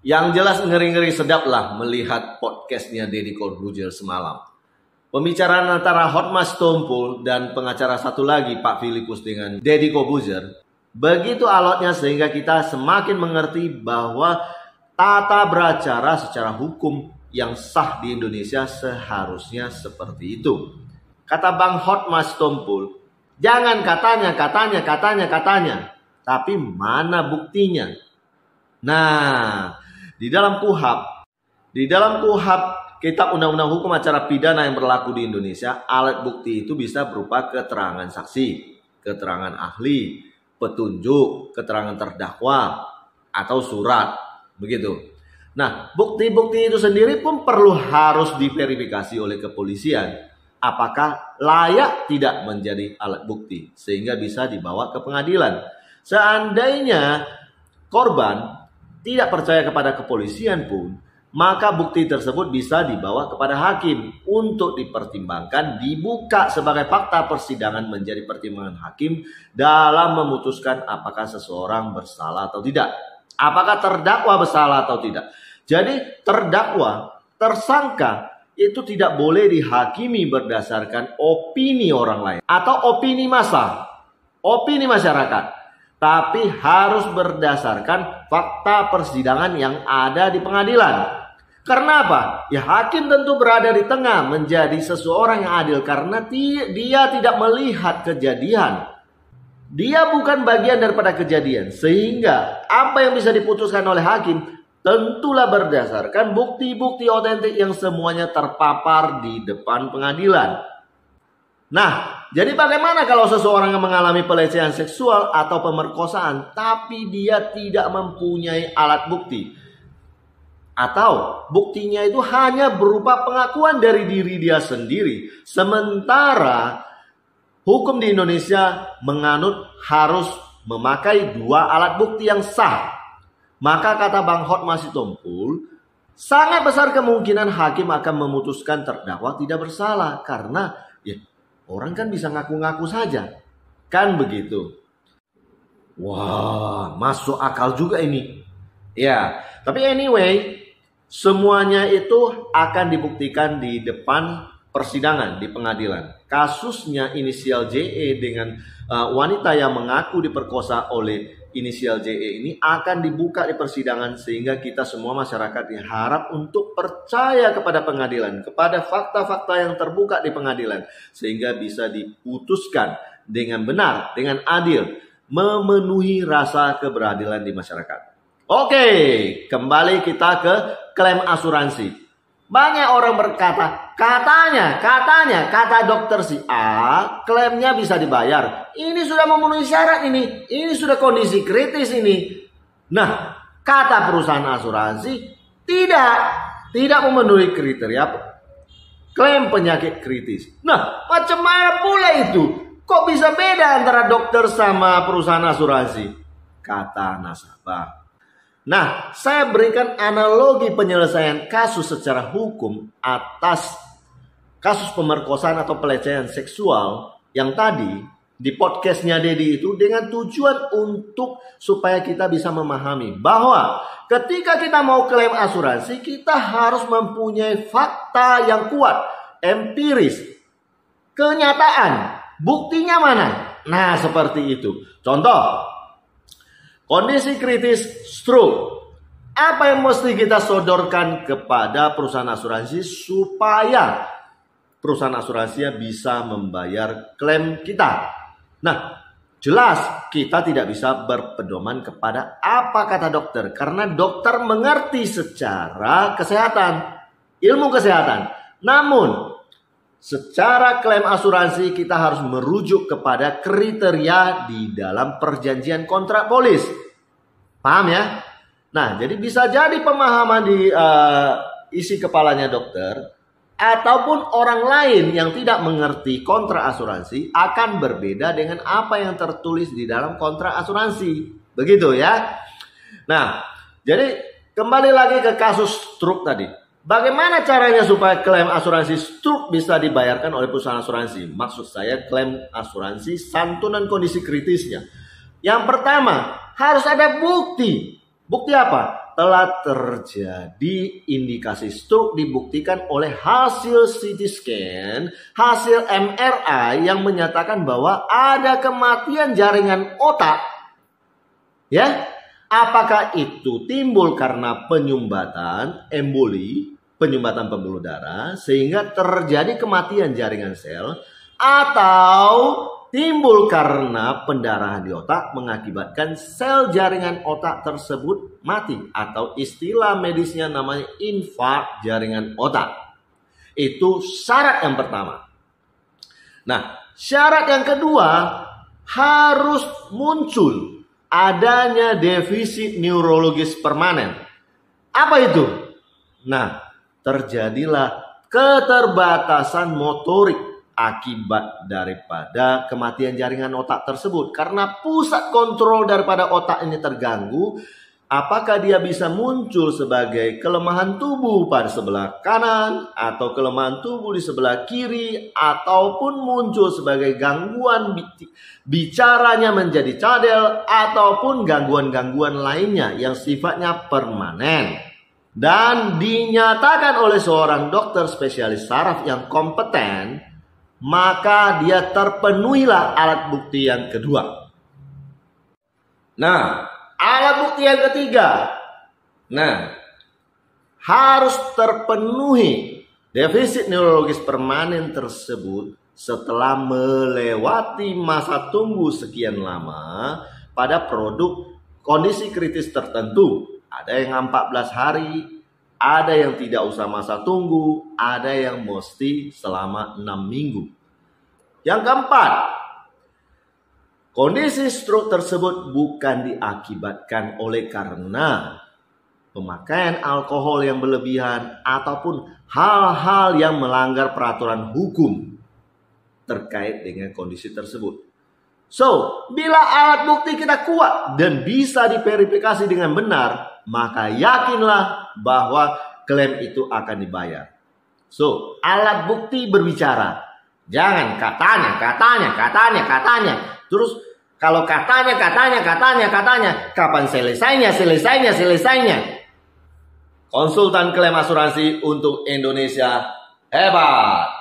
Yang jelas ngeri-ngeri sedap lah melihat podcastnya Deddy Corbuzier semalam. Pembicaraan antara Hotmas Sitompul dan pengacara satu lagi Pak Filipus dengan Deddy Corbuzier begitu alotnya sehingga kita semakin mengerti bahwa tata beracara secara hukum yang sah di Indonesia seharusnya seperti itu. Kata Bang Hotmas Sitompul, jangan katanya, tapi mana buktinya? Nah, di dalam KUHP kita Undang-Undang Hukum Acara Pidana yang berlaku di Indonesia, alat bukti itu bisa berupa keterangan saksi, keterangan ahli, petunjuk, keterangan terdakwa, atau surat, begitu. Nah, bukti-bukti itu sendiri pun harus diverifikasi oleh kepolisian. Apakah layak tidak menjadi alat bukti sehingga bisa dibawa ke pengadilan. Seandainya korban tidak percaya kepada kepolisian pun, maka bukti tersebut bisa dibawa kepada hakim untuk dipertimbangkan, dibuka sebagai fakta persidangan menjadi pertimbangan hakim dalam memutuskan apakah seseorang bersalah atau tidak. Apakah terdakwa bersalah atau tidak. Jadi terdakwa, tersangka itu tidak boleh dihakimi berdasarkan opini orang lain atau opini massa, opini masyarakat. Tapi harus berdasarkan fakta persidangan yang ada di pengadilan. Karena apa? Ya hakim tentu berada di tengah menjadi seseorang yang adil karena dia tidak melihat kejadian. Dia bukan bagian daripada kejadian. Sehingga apa yang bisa diputuskan oleh hakim tentulah berdasarkan bukti-bukti otentik yang semuanya terpapar di depan pengadilan. Nah, jadi bagaimana kalau seseorang yang mengalami pelecehan seksual atau pemerkosaan tapi dia tidak mempunyai alat bukti? Atau buktinya itu hanya berupa pengakuan dari diri dia sendiri. Sementara hukum di Indonesia menganut harus memakai dua alat bukti yang sah. Maka kata Bang Hotmas Sitompul, sangat besar kemungkinan hakim akan memutuskan terdakwa tidak bersalah. Karena ya orang kan bisa ngaku-ngaku saja. Kan begitu. Wah, masuk akal juga ini. Ya, tapi anyway, semuanya itu akan dibuktikan di depan persidangan di pengadilan. Kasusnya inisial JE dengan wanita yang mengaku diperkosa oleh inisial JE ini akan dibuka di persidangan sehingga kita semua masyarakat diharap untuk percaya kepada pengadilan, kepada fakta-fakta yang terbuka di pengadilan sehingga bisa diputuskan dengan benar, dengan adil, memenuhi rasa keberadilan di masyarakat. Oke, kembali kita ke klaim asuransi. Banyak orang berkata, katanya, kata dokter si A, klaimnya bisa dibayar. Ini sudah memenuhi syarat ini sudah kondisi kritis ini. Nah, kata perusahaan asuransi, tidak memenuhi kriteria klaim penyakit kritis. Nah, macam mana pula itu? Kok bisa beda antara dokter sama perusahaan asuransi? Kata nasabah. Nah, saya berikan analogi penyelesaian kasus secara hukum atas kasus pemerkosaan atau pelecehan seksual yang tadi di podcastnya Deddy itu dengan tujuan untuk supaya kita bisa memahami bahwa ketika kita mau klaim asuransi kita harus mempunyai fakta yang kuat, empiris, kenyataan, buktinya mana? Nah, seperti itu. Contoh, kondisi kritis stroke. Apa yang mesti kita sodorkan kepada perusahaan asuransi supaya perusahaan asuransinya bisa membayar klaim kita? Nah, jelas kita tidak bisa berpedoman kepada apa kata dokter. Karena dokter mengerti secara kesehatan, ilmu kesehatan. Namun, secara klaim asuransi kita harus merujuk kepada kriteria di dalam perjanjian kontrak polis. Paham ya? Nah, jadi bisa jadi pemahaman di isi kepalanya dokter ataupun orang lain yang tidak mengerti kontrak asuransi akan berbeda dengan apa yang tertulis di dalam kontrak asuransi. Begitu ya. Nah, jadi kembali lagi ke kasus stroke tadi. Bagaimana caranya supaya klaim asuransi stroke bisa dibayarkan oleh perusahaan asuransi? Maksud saya klaim asuransi santunan kondisi kritisnya. Yang pertama, harus ada bukti. Bukti apa? telah terjadi indikasi stroke dibuktikan oleh hasil CT scan, hasil MRI yang menyatakan bahwa ada kematian jaringan otak. Ya, apakah itu timbul karena penyumbatan emboli, penyumbatan pembuluh darah sehingga terjadi kematian jaringan sel, atau timbul karena pendarahan di otak mengakibatkan sel jaringan otak tersebut mati, atau istilah medisnya namanya infark jaringan otak. Itu syarat yang pertama. Nah, syarat yang kedua, harus muncul adanya defisit neurologis permanen. Apa itu? Nah, terjadilah keterbatasan motorik akibat daripada kematian jaringan otak tersebut. Karena pusat kontrol daripada otak ini terganggu, apakah dia bisa muncul sebagai kelemahan tubuh pada sebelah kanan, atau kelemahan tubuh di sebelah kiri, ataupun muncul sebagai gangguan bicaranya menjadi cadel, ataupun gangguan-gangguan lainnya yang sifatnya permanen. Dan dinyatakan oleh seorang dokter spesialis saraf yang kompeten, maka dia terpenuhilah alat bukti yang kedua. Nah, alat bukti yang ketiga. Nah, harus terpenuhi defisit neurologis permanen tersebut setelah melewati masa tunggu sekian lama pada produk kondisi kritis tertentu. Ada yang 14 hari, ada yang tidak usah masa tunggu, ada yang mesti selama 6 minggu. Yang keempat, kondisi stroke tersebut bukan diakibatkan oleh karena pemakaian alkohol yang berlebihan ataupun hal-hal yang melanggar peraturan hukum terkait dengan kondisi tersebut. So, bila alat bukti kita kuat dan bisa diverifikasi dengan benar, maka yakinlah bahwa klaim itu akan dibayar. So, alat bukti berbicara. Jangan katanya. Terus kalau katanya, kapan selesainya? Konsultan klaim asuransi untuk Indonesia hebat.